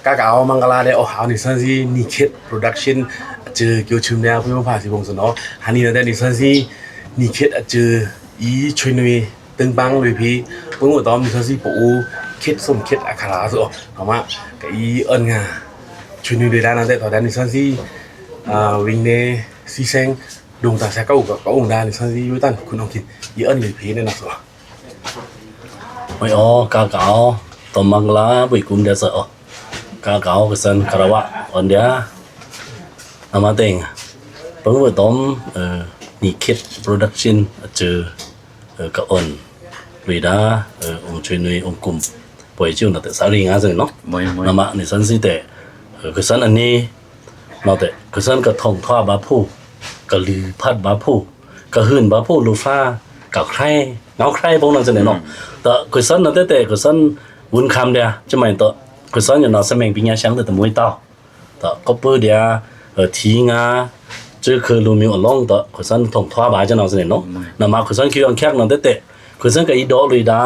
กากเอามังกรลาเดอเอานี่สันซีนิเคทโปรดักชั่นเจอเกี่ยวชิมเนี่ยพี่พาสิบงสนอฮันนี่นะแต่นี่สันซีนิเคทเจออีชวยนุยตึงบังเลยพี่เพิ่งว่าตอนนี่สันซีปูเคทสมเคทอาคาราสุเอามากับอีเอิญงาชวยนุยเดด้านนั้นแต่ตอนนั้นนี่สันซีวิงเนซีเซงดวงตาแสกกับองค์ดานี่สันซียุตันคุณเอาคิดอีเอิญเลยพี่เนี่ยนะสุไม่อ๋อกาเก๋าตัวมังลาบุยกุมเดสอ๋อกาเก๋าก็สันคารวะอันเดียอามาเต็งเพิ่งว่าต้มนี่คิดโปรดักชั่นเจอกะอ่อนลุยดาองค์ช่วยนุยองค์กุมป่วยจิ้วน่ะแต่สารีงาสิเนาะนามานี่สันสิแต่ก็สันอันนี้เราแต่ก็สันกระทงท่อบาผู้กะลือพัดบาผู้กะหื่นบาผู้ลูฟ้ากะใครเงาใครพวกนั้นสิเนาะแต่ก็สันน่ะแต่ก็สันวุ้นคำเดียจะไม่ต่อก็สันอย่างเราสมัยปีนี้ช่างแต่มวยเต้าแต่ก็เปิดเดียทีงาเจอคือลูมิวลงต่อก็สันทงท่อบาจะเราสิเนาะนามาก็สันคิวอันแคกนั่นแต่ก็สันก็อีดอลุยดา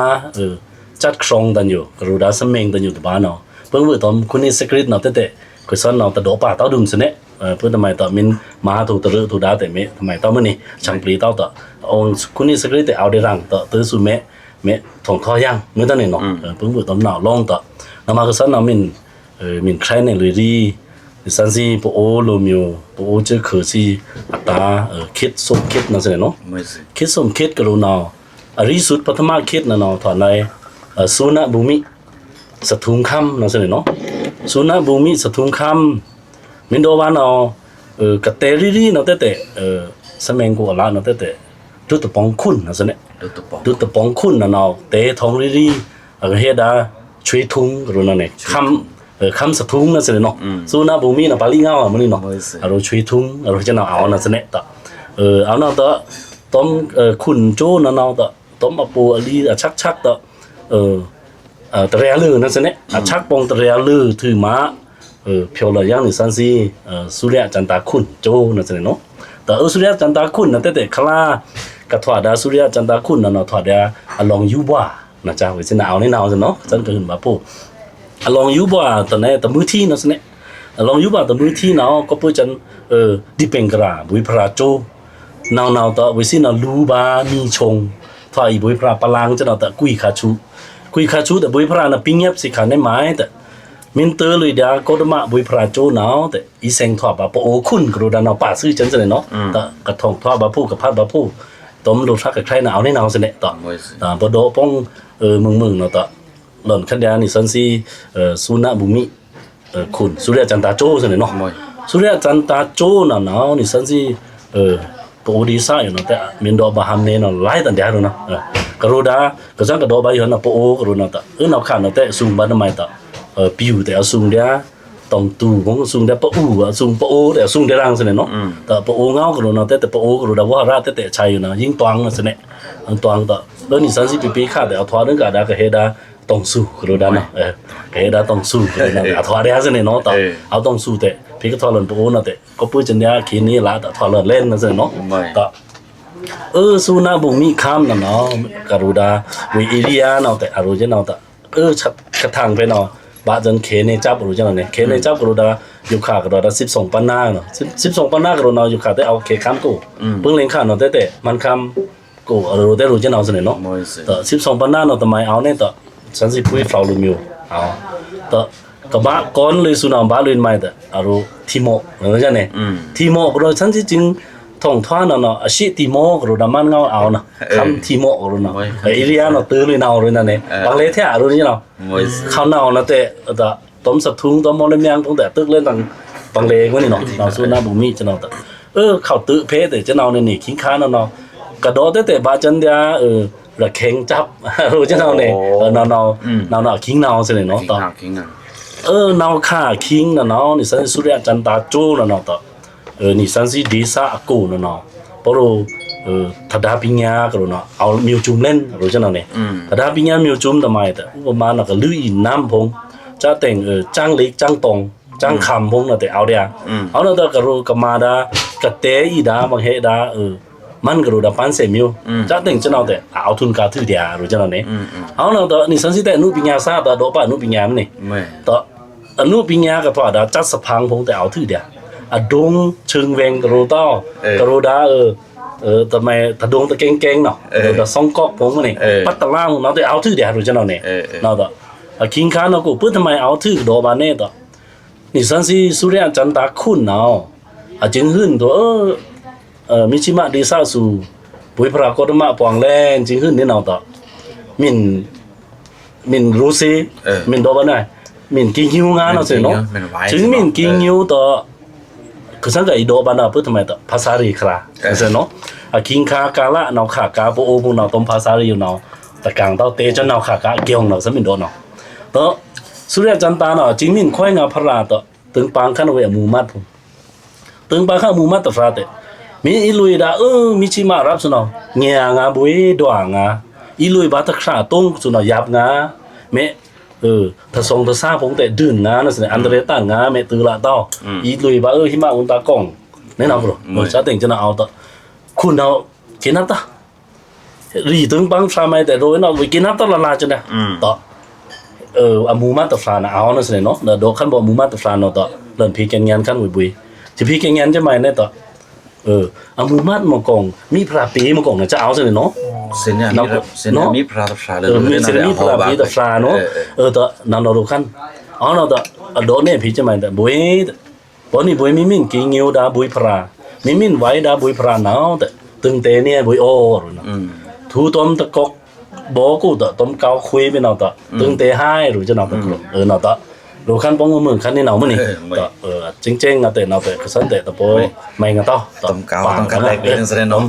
จัดครองตันอยู่กรูดาสมัยตันอยู่ที่บ้านเนาะเพิ่งว่าตอนคุณนี่สคริปต์เนาะแต่ก็สันเราแต่ดอกป่าเต้าดุมสิเนี่ยเพื่อทำไมต่อมินมาถูกตะลึถูกดาแต่เมทำไมต่อมื่อนี่ช่างปลีเต้าต่อองคุณนี่สกรีแต่เอาได้รังต่อตื้อสู่เมถงท่อย่างเมื่อตอนนี้เนาะเพิ่งเปิดต้นหนาวลงต่อแล้วมาก็สันเรามินใครในลุยดีสันซีปโอโลมิโอปโอเจอคือซีอัตราคิดสมคิดนั่นสิเนาะคิดสมคิดกรุณาอริสุทธิ์ปัทมาคิดนั่นเนาะถอนในสุนับุมิสถุงคำนั่นสิเนาะสุนับุมิสถุงคำมินโดวานกะเตรีเนาะแต่สมัยกูละเนาะแต่ดุตปองคุณนะสิเนี่ยดุตปองคุณนะเนาะเตทองรีเฮดาช่วยทุงกรุณาเนี่ยคำสะทุงนะสิเนาะสุนับุมินะปาลีเงาอ่ะมันนี่เนาะเราช่วยทุงเราจะเอานะสิเนี่ยต่อเอาเนาะต่อต้มคุณโจนะเนาะต่อต้มอปูอลีชักต่อตะเรียลือนะสิเนี่ยชักปองตะเรียลือถือม้าเพียวเลยยังนี่สันซีสุริยจันตาคุณโจนั่นสิเนาะแต่สุริยจันตาคุณนั่นแต่คลากระถวดาสุริยจันตาคุณนั่นเนาะถวดาอลองยูบ่านะจ๊ะวิสินาเอาในนาวซะเนาะจันก็ขึ้นมาปูอลองยูบ่าตอนนี้ตะมือที่นั่นสิเนี่ยอลองยูบ่าตะมือที่เนาะก็เพื่อจันดิเป็งกราบุยพระโจนาวต่อวิสินาลูบามีชงถอยบุยพระปลางจะเนาะแต่กุยคาชูแต่บุยพระน่ะปิ้งเงียบสิขาในไม้แต่มินเตอร์เลยเดียก็ต้องมาบุยพระโจหนาวแต่อีเซงทอดบาปโอคุณกระดานเอาป่าซื้อจันเสนเนาะแต่กระทงทอดบาผู้กับพัดบาผู้ต้มดูทักกับใครหนาวในหนาวเสนต่อปโดป้องมึงเนาะต่อหล่นขันเดียนี่สันซีสุนับุมิคุณสุริยจันตาโจเสนเนาะสุริยจันตาโจหนาวนี่สันซีปโอดีซ่าอยู่เนาะแต่มินดอบาฮัมเนเนาะไล่ตันเดียเนาะกระโดดากระจังกระโดดไปอยู่เนาะปโอกระโดดเนาะต่อหนาวขาดเนาะแต่สูงบ้านทำไมต่อปิวแต่สูงเดียตองตูของสูงเดียปะอูสูงปะโอแต่สูงเดียรังเสนเนาะแต่ปะโอเงาก็รู้เนาะแต่ปะโอก็รู้แต่ว่าราแต่ชัยอยู่นะยิ่งตวงเสนอันตวงต่อแล้วนี่สันสิปีขาดแต่เอาทวานึงกะดากะเฮดาตองสู้ก็รู้ได้เนาะเฮดาตองสู้ก็รู้นะเอาทวาเดียเสนเนาะต่อเอาตองสู้แต่พี่ก็ทอหล่นปะโอเนาะแต่ก็ปื้จันเดียขีนี้ละแต่ทอหล่นเล่นเสนเนาะต่อสุนาบุมีคำเนาะกรุดาวิอิริยาเนาะแต่อรุณเนาะแต่กระทางไปเนาะบาจันเคเนจับรู้จังเนี่ยเคเนจับกระดาอยู่ขากระดา12ปันนาเนาะ12ปันนากระดาอยู่ขาแต่เอาเคคำกูเพิ่งเลี้ยงขาเนาะแต่มันคำกูรู้แต่รู้จังเอาเสนเนาะแต่12ปันนาเนาะทำไมเอาเนี่ยต่อฉันสิพูดฟลาวลูมิวเอาแต่กบ้าก้อนเลยสุนัขบ้าเลยไม่แต่อารู้ทีโมรู้จังเนี่ยทีโมกระดาฉันที่จริงท่องท่าเนาะอาชีพทีโมกระดามันเงาเอานะคำทีโมกระดาเนาะอิริยาเนาะตื้อเลยเนาเลยนั่นเนี่ยบางเลเทียรู้นี่เนาะเขาเนานะแต่ต้มสับทุงต้มมอลเมียงตั้งแต่ตึกเล่นต่างบางเลงวะนี่เนาะเราสู้หน้าบุมีจะเนาะแต่เขาตื้อเพแต่จะเนาเนี่ยขิงค้าเนาะกระโดดแต่บาจันเดียระเข่งจับรู้จะเนาเนี่ยเนาขิงเนาเสร็จเนาะต่อเนาข่าขิงเนาะนี่สันสุริยจันตาโจเนาะต่อนี่สันสีดีซ่ากูเนาะเพราะถ้าดาปิญญาก็รู้เนาะเอามิวจุ่มเล่นรู้จักเนาะเนี่ยถ้าดาปิญญามิวจุ่มทำไมแต่อุปมาเนาะก็ลื่นน้ำพงจะแต่งจ้างเล็กจ้างตรงจ้างคำพงเนาะแต่เอาเดียเอาเนาะแต่ก็รู้กับมาดากระเตอีดาบางเฮดา มันก็รู้ดาปันเซมิวจะแต่งจะเอาแต่เอาทุนกาถือเดียรู้จักแล้วเนี่ยเอาเนาะต่อนี่สันสิแต่อนุปิญญาซาต่อโดปะอนุปิญญามันนี่ ไม่ ต่ออนุปิญญากับพอดาจัดสะพังพงแต่เอาถือเดียอะดงเชิงเวงกรูต้อกรูดาทำไมถ้าดงตะเก่งๆเนาะแต่ซองก๊อกพงมันนี่ปัตตะล่างเนาะแต่เอาถือเดียรู้จักแล้วเนี่ยเนาะต่อคิงค้าเนาะกูเพิ่นทำไมเอาถือโดบาเน่ต่อนี่สันสิสุริยจันตาคุณเนาะจึงหึ้นตัวมิชิมะดีซาสูปุยพระโคตมะปองแลนจึงหึ้นนี่เนาะต่อมินรู้สิมินโดบาน่ะมินกินหิวงานเนาะสิเนาะจึงมินกินหิวต่อคือสังกัดอีโดบาน่ะเพิ่นทำไมต่อภาษารีคราสิเนาะคิงคากาละเนาะขากาโปโอบุเนาะตมภาษารีอยู่เนาะตะกางเต้าเตจนเนาะขากาเกียงเนาะสมินโดเนาะต่อสุริยจันตาเนาะจึงมินค่อยงาพระต่อตึงปางคันเวมูมัดพุ่นตึงปางคันมูมัดตะฟราเตมีอีลุยดามิชิมารับสนอเงียงาบุยดวงาอีลุยบาตะคราตงสนอยับงาเมถ้าทรงถ้าซาพงแต่ดื่นงานะสิอันเดเรต้างาเมตือละต้ออีลุยบาหิมะอุนตากองแนะนำบ่จะแต่งจะเอาตะคุณเอากินน้ำตารีตึงปังฟราไม่แต่โดยเนาะกินน้ำตาละลาจังได๋ต่ออามูมาตะฟรานะเอานะสิเนาะโดคันบ่มูมาตะฟราเนาะต่อเริ่มพีกันงานคันบุยสิพีกันงานจะไม่แน่ต่ออามูมัดมากองมีพระปีมากองนะจะเอาซะเลยเนาะ เส้นเนี่ยมีพระตะฟราเลย มีเส้นมีพระปีตะฟราเนาะต่อนำเราดูคันเอาเนาะต่อโดเนี่ยพี่จะไม่แต่บุยบ่นี่บุยมีมินกินงิวดาบุยพระมีมินไว้ดาบุยพระเนาะแต่ตึงเตเนี่ยบุยโอ้เนาะทูต้มตะกกบ่กูต่อต้มเกาคุยไปเนาะต่อตึงเตให้รู้จะเนาะตะเนาะต่อดูขั้นป้องมือขั้นนี่เนามันนี่ต่อจริงๆนะแต่เนาะแต่ก็สันแต่ตะโปไม่กันต่อ ต้มเกาต้องกันแรกเป็นแสดงเนาะ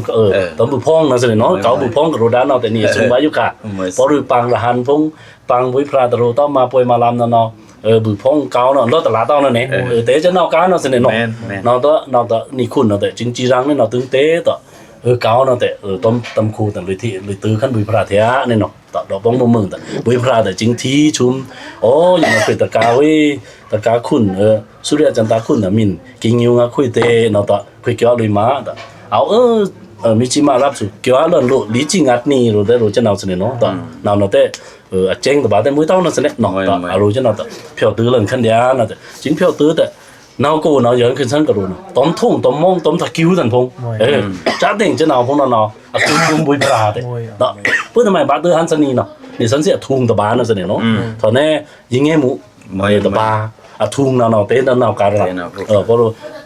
ต้มบุพองนะแสดงเนาะเกาบุพองกับโรดานเนาะแต่นี่สูงไว้อยู่ค่ะพอรือปังละหันพงปังบุยพระตะโรต้องมาป่วยมาลำเนาะบุพองเกาเนาะรถตลาดต้องนั่นเนี่ยแต่จะเนาะเกาเนาะแสดงเนาะเนาะต่อนี่คุณเนาะแต่จริงจีรังนี่เนาะตึงเตต่อเกาเนาะแต่ต้มคูแต่เลยที่เลยตื้อขั้นบุยพระเทียนี่เนาะต่อดอกบ้องมือแต่บุยพระแต่จริงที่ชุมโอ้ยมาเป็นตะกาเว้ยตะกาคุณสุริยจันตาคุณน่ะมินกินอยู่งาคุยเตเนาะต่อคุยเกี่ยวเลยมาต่อเอามิจิมารับสุเกี่ยวเรื่องโลลีจิงัดนี่รู้ได้รู้จะเอาเสนอเนาะต่อเนาะแต่เจ๊งแต่บาดแต่มือเต้าเนาะเสนอเนาะต่อรู้จะเนาะต่อเพียวตื้อเรื่องขั้นเดียวเนาะแต่จริงเพียวตื้อแต่เนากูเนาะย้อนขึ้นชั้นกระดูเนาะต้มทุ่งต้มมงต้มตะกิ้วตันพงจ้าเด้งจะเอาพงเนาะกุ้งบุยปลาเตเนาะเพื่อทำไมบาดตื้อฮันสนีเนาะนี่สันเสียทุ่งตะบานเนาะเสนอเนาะตอนนี้ยิงเงี้ยหมูตะบาทุ่งเนาะเต้นเนาะการละเพราะ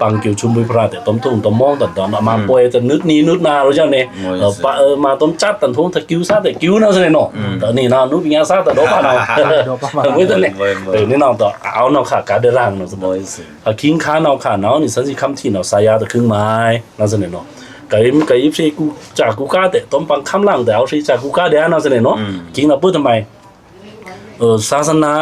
ปังกิ้วชุมบุยปลาแต่ต้มทุ่งต้มมงตันตอนมาป่วยจะนึกนี้นึกนารู้จักเนี่ยมาต้มจัดตันพงตะกิ้วซาแต่กิ้วเนาะเสนอเนาะตอนนี้เนาะนุ๊กยังซาแต่โดปาเนาะไม่ต้องเนี่ยนี่เนาะต่อเอาเนาะค่ะการเดินร่างเนาะสบายคิงค้าเนาะค่ะเนาะนี่สันสิคำที่เนาะสายาตะครึ่งไม้เนาะเสนอเนาะไก่ยิบซีกูจากกูก้าแต่ต้มปังคำล่างแต่เอาซีจากกูก้าเดียวเนาะเสนอเนาะคิงเราพูดทำไมศาสนา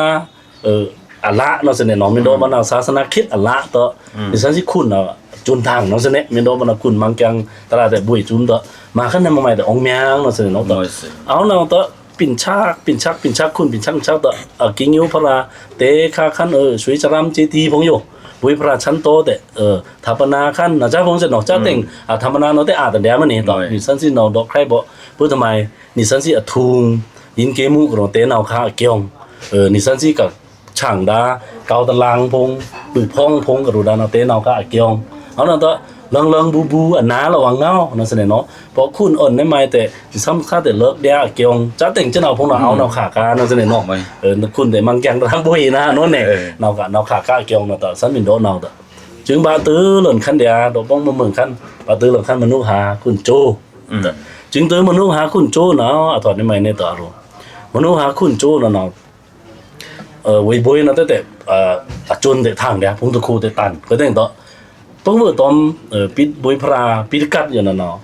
อัลละเนาะเสนอเนาะมินโดมันเอาศาสนาคิดอัลละต่อนี่สันสิคุณเนาะจุนทางเนาะเสนอมินโดมันเอาคุณมังกังตลาดแต่บุยจุนต่อมาขั้นนั้นมาใหม่แต่องเมียงเนาะเสนอเนาะต่อเอาเนาะต่อปิ่นชักคุณปิ่นชักต่อกิงยูพระเตคาขั้นสวยจรำเจตีพงโยบุยพระชั้นโตแต่ทัปนาขั้นนะจ้าพงจะนอกจ้าเต็งธรรมนาเนาะแต่แต่เดี๋ยวมันนี่ต่อนี่สันสิเนาะดอกใครบ่พูดทำไมนี่สันสิทุงยินเกมูกเนาะเตเนาคาเกียงนี่สันสิกับช่างดาเกาตะลางพงปือพองพงกระดูดาเนาะเตเนาคาเกียงเอาเนาะต่อเลิงบูอันน้าระวังเงานั่นแสดงเนาะเพราะคุณอ่อนได้ไหมแต่ซ้ำค่าแต่เลิกเดียวเกี่ยงจ้าเต็งจะเอาพวกเราเอาเนาขาการนั่นแสดงเนาะคุณแต่มังแกงทำบุยนะโน่นเนี่ยเนาขาก้าเกี่ยงเนาะแต่สันมินโดเนาะแต่จึงบาตื้อหล่นขั้นเดียวดอกบ้องมือขั้นบาตื้อหล่นขั้นมนุษย์หาคุณโจจึงตื้อมนุษย์หาคุณโจเนาะถอดได้ไหมในต่อรู้มนุษย์หาคุณโจเนาะวิบุยเนาะแต่จนแต่ทางเดียวพงตะคูแต่ตันก็ได้ต่อต้องว่าตอมปิดบุยพระปิดกัดอย่างนั้นเนาะ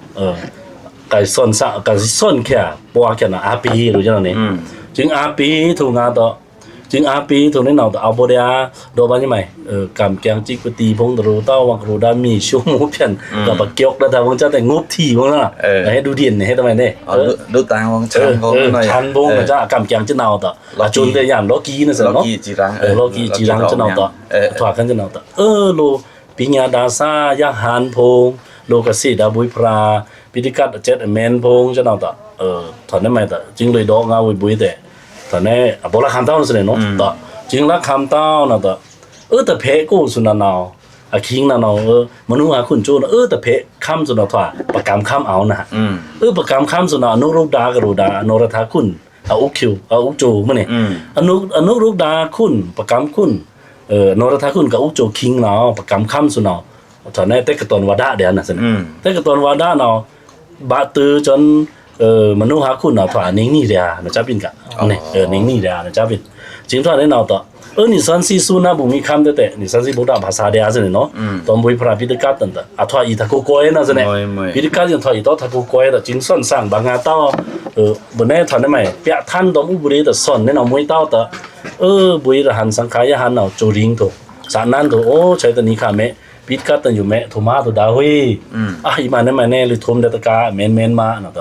ไก่ส้นสะไก่ส้นแค่ปัวแค่น่ะอาปีรู้จักเนี่ยจึงอาปีถูกงานต่อจึงอาปีถูกนี่เนาะเอาบ่ได้โดบันยังไงกำแกงจิกปตีพงตะโรเต้าวังโรดามีชั่วโมงเพี้ยนกับปะเกียกแล้วแต่พงจะแต่งบที่พงนั่นน่ะให้ดูเด่นให้ทำไมเนี่ยดูตางวงชันพงหน่อยชันพงก็จะกำแกงจะเนาต่อจุนแต่ยามโลกีนั่นสิเนาะโลกีจีรังจะเนาต่อถอดกันจะเนาต่อโลปิญญาดาซายาหานพงโลกสิดาบุยพรา พิธีการเจ็ดเมนพงจะนอนถอนได้ไหมแต่จริงเลยดอกงาวุ้ยบุยแต่ถอนได้บอกละคำเต้านั่นสิเนาะต่อจริงละคำเต้านะต่อแต่เพกูสุนันเอาคิงนั่นเอามนุษย์หาคุณจูนแต่เพคำสุนันทว่าประกำคำเอานะประกำคำสุนันอนุรูปดากรูดาโนรธาคุณเอาอุคิวเอาอุจูมันนี่อนุรูปดาคุณประกำคุณโนรธาคุณกับอุจูคิงเนาะประกำคำสุนันถอนได้แต่กระตนวาดาเดียนะสิแต่กระตนวาดาเนาะบาตือจนมนุษย์หาคุณเนาะถว่านิ่งนี่เดียนะจ๊ะปินกะเนี่ยนิ่งนี่เดียนะจ๊ะปินจริงถว่าได้เนาะต่อ你山西苏那不มีคำแต่你山西不大ภาษาเดียวสิเนาะตอนบุยพระพิธีการตั้งแต่ถว่าอีทักโกยนะสิเนี่ยพิธีการยังถว่าอีต่อทักโกยแต่จริงส่วนสร้างบางงานต่อบนนี้ถอนได้ไหมเปียท่านตอนอุบรีแต่ส่วนเนี่ยเนาะมวยต่อแต่บุยระหันสังขายหันเนาะจูริงถูกสารนั้นถูกโอ้ใช้ตัวนี้ค่ะแม่พิธีการตั้งอยู่แม่โทมาตัวดาวเฮ้ยอีมาเนี่ยมาแน่เลยทุ่มเดตกาเมนมาเนาะ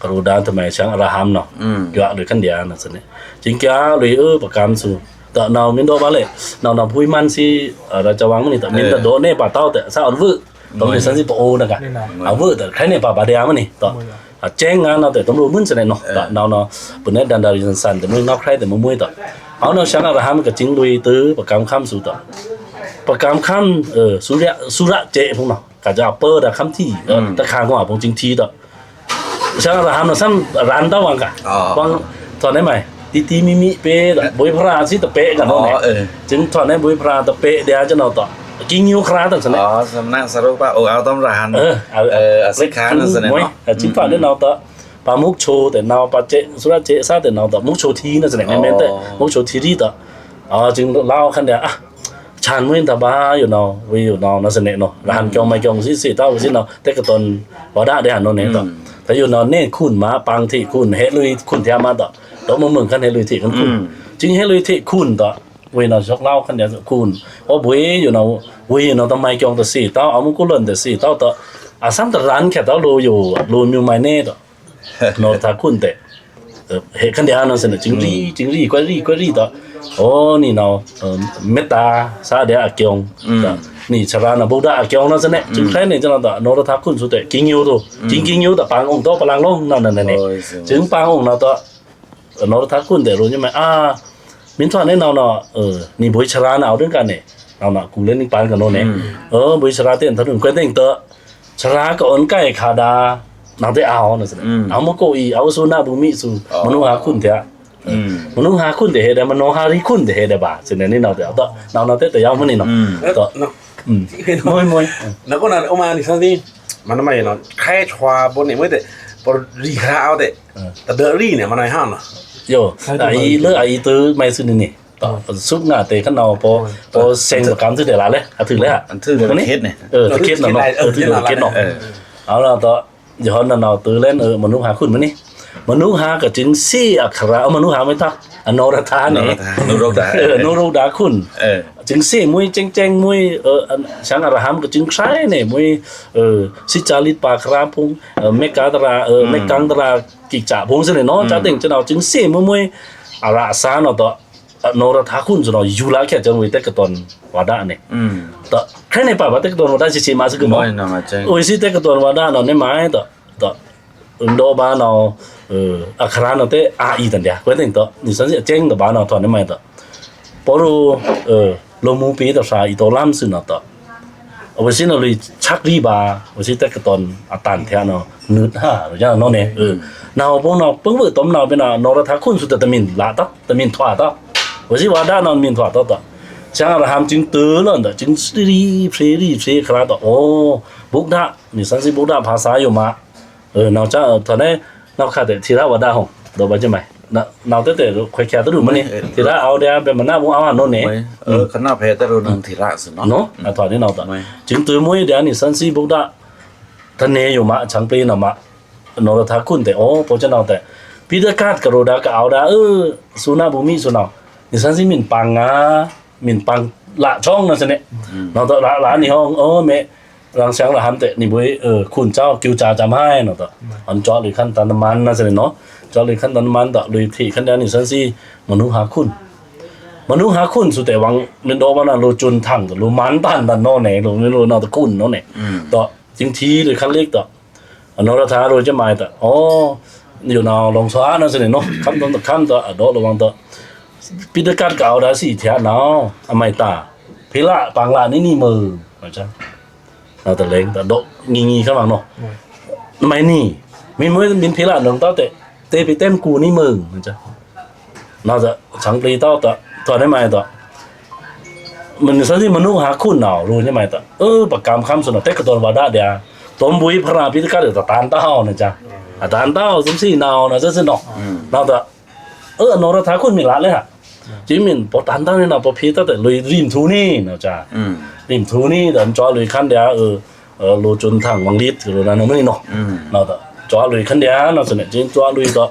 กระดูดานทำไมช่างอราฮัมเนาะเกี่ยวกับขันเดียนะสิเนี่ยจริงแก่เลยประกำสู่แต่เราไม่โดนบ้าเลยเราพูดมันสิเราจะวางมันนี่แต่มินแต่โดนเนี่ยป่าเต้าแต่ซาอันวื้อตอนนี้สันสิปโอนะกันเอาวื้อแต่ใครเนี่ยป่าบาเดียมันนี่ต่อแจ้งงานเราแต่ตำรวจมึนสิเนี่ยเนาะแต่เราปุ่นเนี่ยดันดาริสันแต่มึงนอกใครแต่มึงมวยต่อเอาเราช่างอราฮัมกับจริงลุยตื้อประกำคำสู่ต่อประกำคำสุระเจพวกเนาะก็จะเอาเปิดคำที่ตะคางหัวผมจริงทีต่อช่างอราฮัมเราซ้ำรันต้าวังกันวังตอนนี้ไหมตีมิเป๊ะบุยพระสิตะเป๊ะกันเนาะจึงถอนให้บุยพระตะเป๊ะเดี๋ยวจะเนาะต่อกินนิ้วคราตั้งแต่สำนักสรุปว่าเอาต้มรานสิค้านั่นสิเนาะจึงถอนได้เนาะต่อปามุกโชแต่เนาะปาเจสุราเจซาแต่เนาะต่อมุกโชทีนั่นสิเนี่ยแม่แต่มุกโชทีดีต่อจึงเล่าขั้นเดียวชานมื่นตาบ้าอยู่เนาะวิอยู่เนาะนั่นสิเนี่ยเนาะร้านจองไม่จองสิเต้าสิเนาะแต่ก็ตอนวาดาได้หันโน่นเนี่ยต่อแต่อยู่เนาะเนี่ยคุณมาปังที่คุณเฮลุยคุณเทียมาต่อแล้วมึงกันให้ลุยที่กันคุณจริงให้ลุยที่คุณต่อเวนาชกเล่ากันเดียวคุณเพราะบุยอยู่เนาะบุยอยู่เนาะทำไมจองแต่สี่เต้าเอามึงกูเล่นแต่สี่เต้าต่อซ้ำแต่ร้านแค่เต้ารูอยู่รูมีไม่เน่ต่อโนถ้าคุณแต่เหตุกันเดียวนั่นสินะจริงรีก็รีต่อโอ้นี่เนาะเมตตาซาเดียอาเกียงนี่ชรานะบุดาอาเกียงนั่นสิเนี่ยจึงใครเนี่ยจะต่อโนถ้าคุณสุดแต่กินยูตัวจริงยูแต่ปางองค์โตปางลงนั่นเนี่ยจึงปางองค์เนาะต่อนรทักคุณแต่รู้ใช่ไหมมินทอนเนี่ยเราเนาะนี่บุยชราเนาเรื่องกันเนี่ยเราเนาะกูเล่นนี่ปานกันโน่นเนี่ยบุยชราเต้นถนนก็เต้นเตอชราก็อ่อนใกล้ขาดาเราได้เอานั่นสิเอามาโกอีเอาสุนาบุมิสุมนุหาคุณเถอะมนุหาคุณเดี๋ยวเดี๋ยวมโนหาริคุณเดี๋ยวเดี๋ยวบ่าสิ่งนี้เราเดี๋ยวต่อเราเต้นแต่ยาวมันนี่เนาะต่อมวยแล้วก็นั่นออกมานี่สันสิมันทำไมเนาะแค่ชวาบนเนี่ยไม่แต่พอรีคราเอาแต่เดอรี่เนี่ยมันอะไรห้ามเนาะโย่ไอ้เลือไอ้ตื้อไม่ซื้อนี่ต่อซุปงาเตะขันเอาพอเซ็งประกันซื้อเดี๋ยวละเลยถึงเลยอ่ะถือเคสเนี่ยเคสเนาะถือเคสเนาะเอาละต่อย้อนนั่นเราตื้อเล่นมนุษย์หาคุณมันนี่มนุษย์หากับจึงซี่อัครามนุษย์หาไม่ทักอโนรธาเนี่ยโนโรดาคุณจึงซี่มวยเจงมวยช่างอรหัมกับจึงใช้เนี่ยมวยสิจาริตปาคราพงเมกาตราเมกังตรากิจจ่าพงสิเนี่ยเนาะจะถึงจะเราจึงซี่มวยอาราสานต่อโนรธาคุณจะเราอยู่ละแค่จะมวยแต่กตนวาดาเนี่ยต่อแค่ในป่าว่าแต่กตนวาดาชิมาสักมั้งโอ้ยสิแต่กตนวาดาเราเนี่ยหมายต่อโดบ้านเราอัคราเราเตะอีตันเดียก็ถึงต่อนี่สันสิเจงต่อบ้านเราถอนได้ไหมต่อพอรู้ลมูปีต่อสายตัวล้ำสุดต่อเอาไว้สิเราเลยชักรีบาไว้สิแต่กตอนตันเทียนเนาะนึดหรือยังเนาะเนี่ยเราพวกเราเพิ่งเปิดต้มเราเป็นนรทักคุณสุดตะมินลาต่อตะมินถวาต่อไว้สิว่าด้านนอนมินถวาต่อช่างเราทำจึงตื่นแล้วต่อจึงรีเพลคราต่อโอ้บุกดานี่สันสิบุกดาภาษาอยู่มาเราจะตอนนี้เราขาดแต่ทีละวัดดาหงเราไปใช่ไหมเราแต่คุยแค่ตัวดูมันนี่ทีละเอาเดี๋ยวเป็นมันหน้าบุ้งเอาโน่นเนี่ยขนาดเพจแต่เราหนึ่งทีละสิเนาะตอนนี้เราต่อจึงตื่นมวยเดี๋ยวนี่สันซีบุกดาท่านเนยอยู่มาช่างปีนมาโนรทักคุณแต่โอ้พอจะเราแต่พิธีการกระโดดก็เอาได้สุนาบุมีสุนานี่สันซีมินปังมินปังละช่องนั่นสิเนี่ยเราต่อละนี่ห้องเมรังเสียงละหันเตะนี่บุ้ยคุณเจ้ากิวจ่าจำให้เนาะต่ออันจอดหรือขั้นตันมันนั่นสิเนาะจอดหรือขั้นตันมันต่อหรือที่ขั้นเดียวนี่สันซีมนุษย์หาคุณสุดแต่วังเล่นโดมันน่ะรู้จุนทั้งรู้มันตันโน่นเนี่ยรู้ไม่รู้นอตะกุนโน่นเนี่ยต่อจริงทีหรือขั้นเล็กต่อ nó ra thả rồi chứ mày ta nhiều nào lòng xóa nó sẽ này nó khăm đó ở đó là bằng đó Peter cắt gạo đã xì thẻ nào mày ta thế lạ bằng lạ ní mờ phải chăng nào ta lên ta độ nghi các bạn nó mày nì mình mới biến thế lạ nó tao tê bị tem cù ní mờ phải chăng nào giờ chẳng đi tao ta thôi đấy mày ta mình sao thì mình nuôi há khôn nào rồi như mày ta bạc cam khăm số nó tết cái tuần vào đã đẻ tôm bùi phật ra Peter cắt được tàn tao này chăng tàn tao giống gì nào nó rất là nào ta nó ra thả khôn mình lạ đấy hả chỉ mình bỏ tàn tao nên nào bỏ phí tao để lùi rìm thú ní nào chả rìm thú ní để cho lùi khăn đá lô chôn thẳng bằng lít rồi là nó mới nó nào ta cho lùi khăn đá nó sẽ này trên cho lùi đó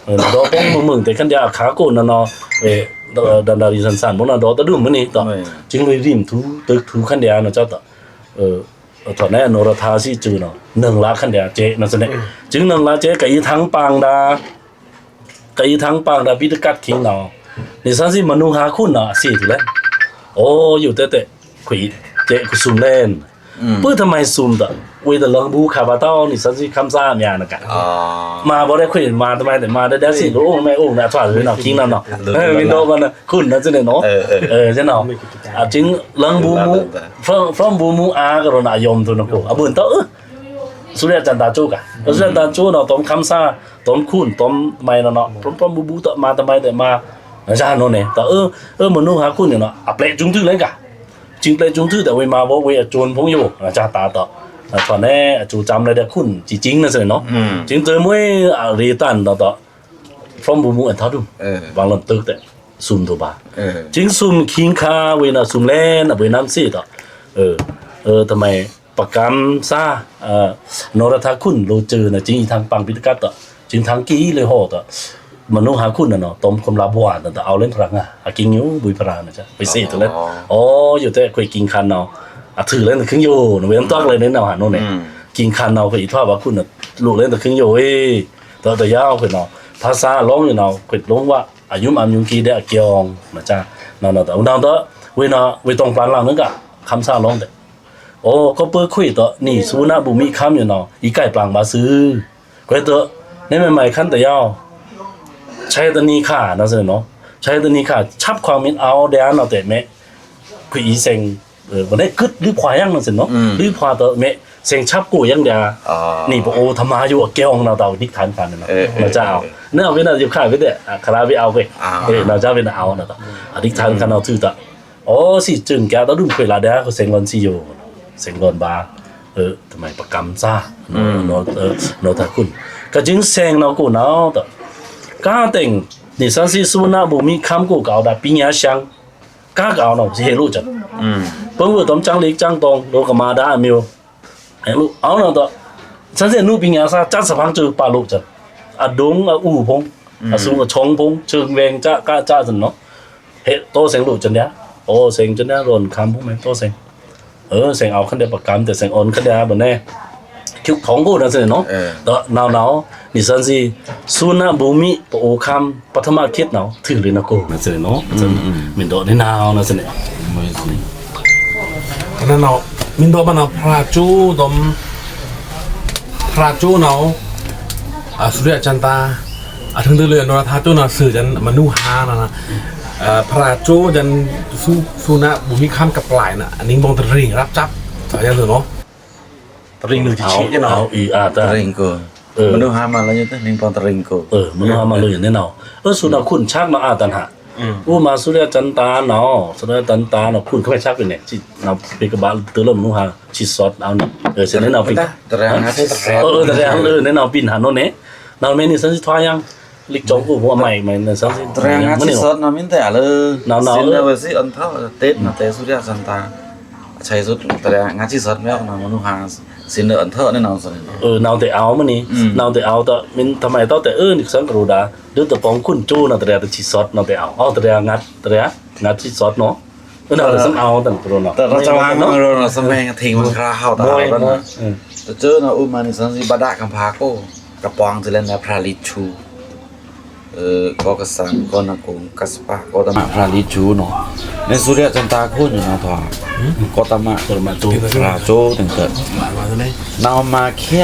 đó bông mừng tới khăn đá khá cổ nó về đàn đàn đi sẵn sàng bông là đó ta đủ mới này đó chính lùi rìm thú tới thú khăn đá nó cho ta thoại này nó ra thả xí chữ nó nâng lá khăn đá chế nó sẽ này chính nâng lá chế cái thắng bang đã biết cắt kính nàoนี่ซั่นสิมนุหาคุณน่ะสิถูกแล้วโอ้อยู่แต่ขุยเจกุซุมเล่นปื้อทำไมซุมตะเวตะลังบูคาบาตอนี่ซั่นสิคำซ่าเมียนะกะมาบ่ได้ขุยมาทำไมแต่มาได้สิโอ้แม่โอ้นะทั่วเลยเนาะคิงนั่นเนาะวินโดว์มันคุณนะจังได๋เนาะจังเนาะจึงลังบูมูfrom บูมูอาก็รนายมตุนโกอะบุญตอสุริยจันตาโจกะสุริยจันตาโจเนาะต้มคำซ่าต้มคุณต้มไม้เนาะfrom บูตะมาทำไมแต่มาra nó này ta mà nó há khuôn nó áp lệ chúng thứ lấy cả chính lệ chúng thứ tại vì mà vô vì chôn phong yêu là cha ta đó còn này chủ chăm này đã khuôn chỉ chính là rồi nó chính tới mới rì tàn đó from bù mu ăn tháo đúng bằng lần tư đấy sum thôi bà chính sum kinh kha vì là sum lên là vì nam sĩ đóทำไมปากกามซานรธาคุณโลเจอนะจริงทางปังพิทกัตต่อจริงทางกี้เลยโหต่อมนุษย์หาคุณน่ะเนาะต้มความลาบหวานแต่เอาเล่นพลังกินนิ้วบุยพรานนะจ๊ะไปเสียตัวเล่นอยู่แต่คุยกินคันเนาะถือเล่นแต่ครึ่งโยนเว้นต้องเลยเล่นเอาหาโน่นเนี่ยกินคันเนาคุยทอดว่าคุณน่ะลูกเล่นแต่ครึ่งโยแต่ยาวคุยเนาะภาษาร้องอยู่เนาะคุยร้องว่าอายุอายุกี่ได้เกี่ยงนะจ๊ะเนาะแต่เนาะเว้ตรงปานหลังนึกอะคำซาร้องแต่ก็เปิดคุยต่อนี่สูน่าบุมีคำอยู่เนาะอีไก่ปลางมาซื้อก็ตัวในใหม่ๆขั้นแต่ยาวใช้ตัวนี้ค่ะนั่นสิเนาะใช้ตัวนี้ค่ะชับความมินเอาเดียนเอาแต่เมะคุยอีเซงวันนี้กึดหรือควายังนั่นสิเนาะหรือควาตัวเมะเซงชับกูยังเดียนี่ปะทำมาอยู่เกี่ยวเราเตาดิกฐานกันเนาะเราจะเอาเนี่ยเอาไปน่ะอยู่ข้างไปเด้คาราไปเอาไปเราจะไปเอาเนาะดิกฐานกันเอาถือตะสิจึงแกต้องดูคุยละเดียเขาเซงวันซีโยเสียงโดนบาทำไมประกำซ่าโนทาคุณก็จึงเสียงเรากูเนาะแต่ก้าเต็งนี่สันสิสุนาบุมีคำกูเก่าได้ปีนี้ช่างก้าเก่าเนาะเฮรู้จักเพิ่งว่าต้มจังเล็กจังตรงโลกมาได้มิวเฮรู้เอาเนาะต่อสันสินูปีนี้ซะจัดสะพังจือปาลูกจัดดงอู่พงสูงชงพงเชิงเวงจ้าก้าจ้าจันเนาะเฮโตเสียงรู้จันเนี้ยเสียงจันเนี้ยโดนคำพวกมันโตเสียงเสียงเอาขั้นเดียวประกำแต่เสียงอ่อนขั้นเดียวแบบนี้คิวของกูนั่นสิเนาะแต่หนาวนี่สันสิสุนัขบุมีปะโอคำปัทมาคิดหนาวถือเลยนะกูนั่นสิเนาะมินโดในหนาวนั่นสิเนี่ยนั่นเนาะมินโดมันเอาพระจูดมพระจูเนาะสุริยจันตาถึงเดือนนรธาจูเนาะสื่อจันมนุหานะพระโจยันสุนัขบุมีคำกับปลายน่ะอันนี้มองตะริงรับจับสายยันเนาะตะริงหนึ่งชี้จะเนาะตะริงกูมนุษย์หามาแล้วยังแต่ลิงปอนตะริงกูมนุษย์หามาเลยอย่างนี้เนาะสุนัขคุณชักมาตันหะมาสุริยจันตาเนาะสุริยจันตาเนาะคุณเขาไม่ชักเป็นเนี่ยที่เราเป็นกระบะตัวเริ่มมนุษย์หาชิดซอสเอาเนี่ยเสร็จแล้วเราปิดตะแรงนะตะแรงเนี่ยเราปิดหันโน่นเนี่ยเราไม่นี่สันสิทวายังลิกจงกูว่าใหม่ในสังสิตระงานที่สดน้ำมินแต่เลยสินเนวสิอันเท่าเต็ดนะเตสุริยจันตาใช้สุดตระงานที่สดไม่เอานะมนุษย์หาสินเนอันเท่านี่นอนสินอนแต่เอามันนี่นอนแต่เอาแต่มินทำไมต้องแต่นี่สังกรูดาเดือดแต่ปองคุณจูนะตระแต่ชีสดนอนแต่เอาตระงัดชีสดเนาะนอนแต่สังเอาแต่กรูเนาะแต่เราจะวางเราสมัยทิ้งมันคราเข้าตาแล้วนะแต่เจอเนาะมานี่สังสิบดากัมพาโกกระปองจะเล่นในพระลิชูก็กระสังก็นักกงกัสปะก็ตมะพระลิจูเนาะในสุริยจันตาคุณอยู่นะทว่าก็ตมะจูพระโจตั้งแต่นาวมาแค่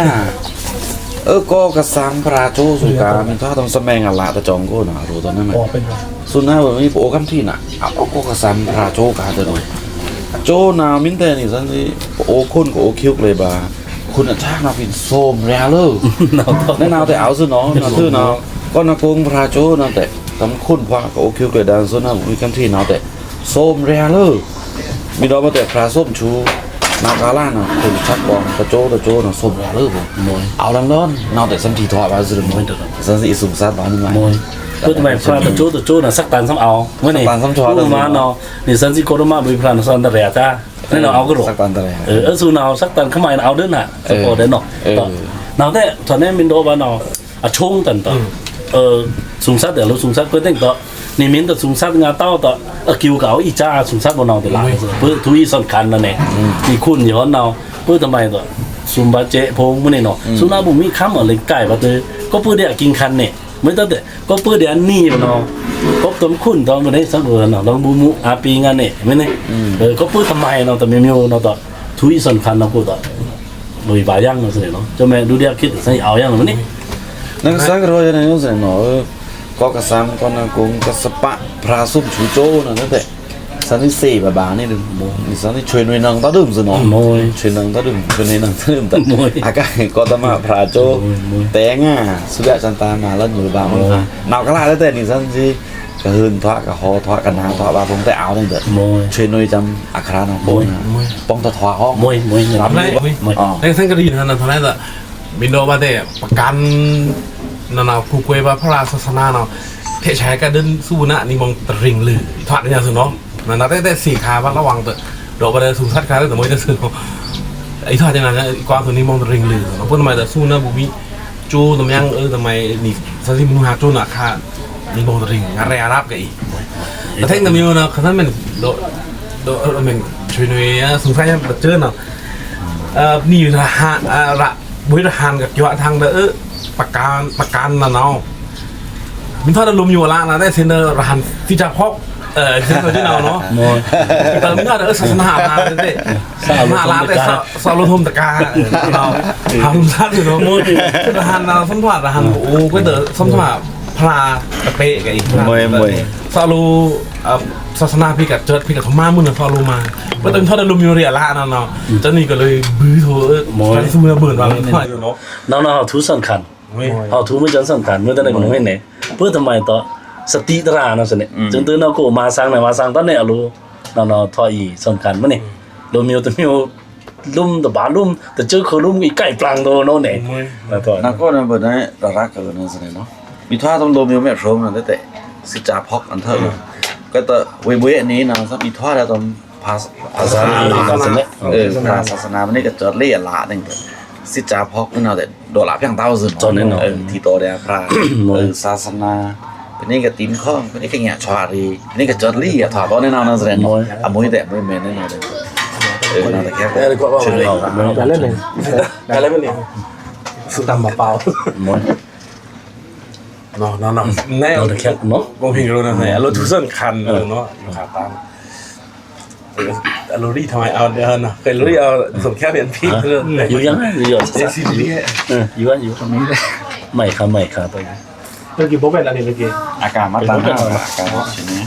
ก็กระสังพระโจสุกามันถ้าต้องสมัยงานละตะจองก็นะรู้ตอนนั้นไหม อ๋อเป็นไง สุนัขแบบนี้โอ้คำที่น่ะเอาก็กระสังพระโจกาจะหน่อยโจนามินเตนี่สันสิโอ้คนก็โอ้คิวเลยบ่าคุณอาจารย์มาเป็นโซมแร่เลยแน่นาวแต่เอาซื้อน้องนะซื้อน้องก็นักกงพระโจนะแต่ทำคุณพระก็โอ้คิวเลยดังสุนัขมีคำที่น้องแต่โซมแร่เลยมีดอกมาแต่พระส้มชูนากาล่าน่ะคุณชักบองตะโจน่ะส้มแร่เลยบ่เอาลังร้อนนาวแต่สัมทีทอดมาซื้อน้อยสันสิสุ่มซัดบ้านมึงไง มวยเพื่อทำไมพระตะโจน่ะสักตันซ้ำเอาเมื่อนี่ สักตันซ้ำชอ พูดมาเนาะนี่สันสิโคตรมาบุยพระนสันตะเรียจ้านี่เราเอากระโดด สักตันตะแล สู้เนาสักตันเข้ามาเอาเด้อน่ะสปอร์ตเด้อเนาะนาแต่ตอนนี้มินโดบ้านเนาะชงตันต่อสูงซัดเดี๋ยวเราสูงซัดเพื่อตั้งต่อนี่มินแต่สูงซัดงาเต้าต่อคิวเก่าอีจ้าสูงซัดบนเนาแต่ละเพื่อทุยสำคัญนั่นเองมีคุณย้อนเนาเพื่อทำไมต่อซุมบาเจพงมื่อนี่เนาะสุนาบุมีค้ำอะไรไก่ประตูก็เพื่อเดี๋ยวกินคันเนี่ยไม่ต้องแต่ก็เพื่อเดี๋ยวนี่เนาะก็ต้มคุณตอนมันได้สักเดือนเนาะลองบูมุอาปีงานเนี่ยไม่เนี่ยก็เพื่อทำไมเนาะแต่ไม่มีเนาะต่อทุยสำคัญเนาะพูดต่อลุยบายังเนาะสิเนาะจะแม่ดูเดี๋ยวคิดใส่เอายังมันนี่ นักสักรอยในนู้นสิเนาะก็กระซังก็นักกงกระสปะพระสุมชูโจนะนั่นแต่สันนิษฐานบ้านี่ดึงนี่สันนิษฐานหน่วยนังตาดื่มสิเนาะช่วยนังตาดื่มช่วยในนังตาดื่มแต่อากาศก็ตมาพระโจแต่ง่าสุดยอดจันตามาแล้วอยู่บ้านมันนาวกระลาแต่นี่สันสิกระหืนทอดกระหอทอดกันนาทอดบาผมแต่เอาเนี่ยเด้อช่วยหน่วยจำอัคราเนาะป้องตะทอห้อง มวยรับ ได้ มวย ได้ท่านก็ได้ยินท่านนั้นเท่านั้นแหละบินโดมาแต่ประกันนานาผู้กวยว่าพระราศาสนาเนาะเทใช้ก็เดินสู้นะนี่มองตริงลือถอดอย่างสุดเนาะนั่นนะแต่สี่ขาว่าระวังเถอะดอกบันไดสูงสัดขาแต่ไม่จะซื้อไอ้ถอดอย่างนั้นกวางตัวนี้มองตริงลือเนาะเพื่อนทำไมแต่สู้นะบุมิจูทำยังทำไมนี่สันติมุหาจูน่ะค่ะนี่มองตริงอะไรอารับกันอีกแต่ทั้งนั้นมีเนาะขนาดมันโดมันช่วยหน่วยสูงสัดยังเจอเนาะนี่ละฮะละบริหารกับยอดทางเด้อประกันนะเนาะมินทอดลมอยู่ละนะได้เซนเดอร์หันที่จะพอกเซนเดอร์ที่เราเนาะแต่มินทอดศาสนามาเด้ศาสนาละแต่สารทมตะกาเราทำซัดอยู่เนาะทหารเราสมทบทหารโอ้ก็เด้อสมทบพระตะเปะกันอีกสารูศาสนาพี่กับเจิดพี่กับธรรมะมึงน่ะสารูมาก็ต้องทอดลมอยู่เรียละนะเนาะเจ้านี่ก็เลยบื้อโถการสมือเบิ่นว่าเนาะ น้องๆทุสำคัญเอาทุไม่จนสำคัญเมื่อตอนไหนก็ไม่เนี่ยเพื่อทำไมต่อสติตราเนาะสิเนี่ยจนตื่นเราก็มาสร้างไหนมาสร้างตอนไหนรู้น้องๆทออีสำคัญมั้ยเนี่ยโดมิวแต่มิวลุ่มแต่บาลุ่มแต่เจอเขาลุ่มอีกไก่ปลางโดนเนี่ยแล้วต่อ นักก็นั่นเปิดได้ดารักกันเลยนั่นสิเนาะมีท่าต้องลมอยู่ไม่พร้อมนั่นแต่สิจ่าพอกอันเถอะก็แต่เว้ยอันนี้นะสักมีท่าแล้วตอนภาษาศาสนามันนี่ก็จอดเลี่ยละนึงสิจ่าพอกนั่นเอาแต่โดดหลับอย่างเต้าสิที่โตเดียพระศาสนาเป็นนี่ก็ตีนข้องเป็นนี่ก็เงี้ยชวารีเป็นนี่ก็จอดลี่ถอดบอลแน่นอนนั่นสิเนาะอ่ะมวยแต่มวยเมนแน่นอนเลยนั่นแต่แค่ช่วย แต่เล่นเลยแต่เล่นเลยสุดตำมาเปล่า เนาะแน่ เราแต่แค่เนาะ บางทีเราเนี่ยเราทุกเส้นคันเนาะขาตามเราดีทำไมเอาเดินนะเคยเราดีเอาสมแค่เปลี่ยนพี่เพื่อน อยู่ยังไงอยู่ เอซีดี อยู่ตรงนี้เลยไม่ค่ะตัวนี้ เมื่อกี้โบ๊ะเป็นอะไรเมื่อกี้ อากาศมาตั้งอากาศชิ้นนี้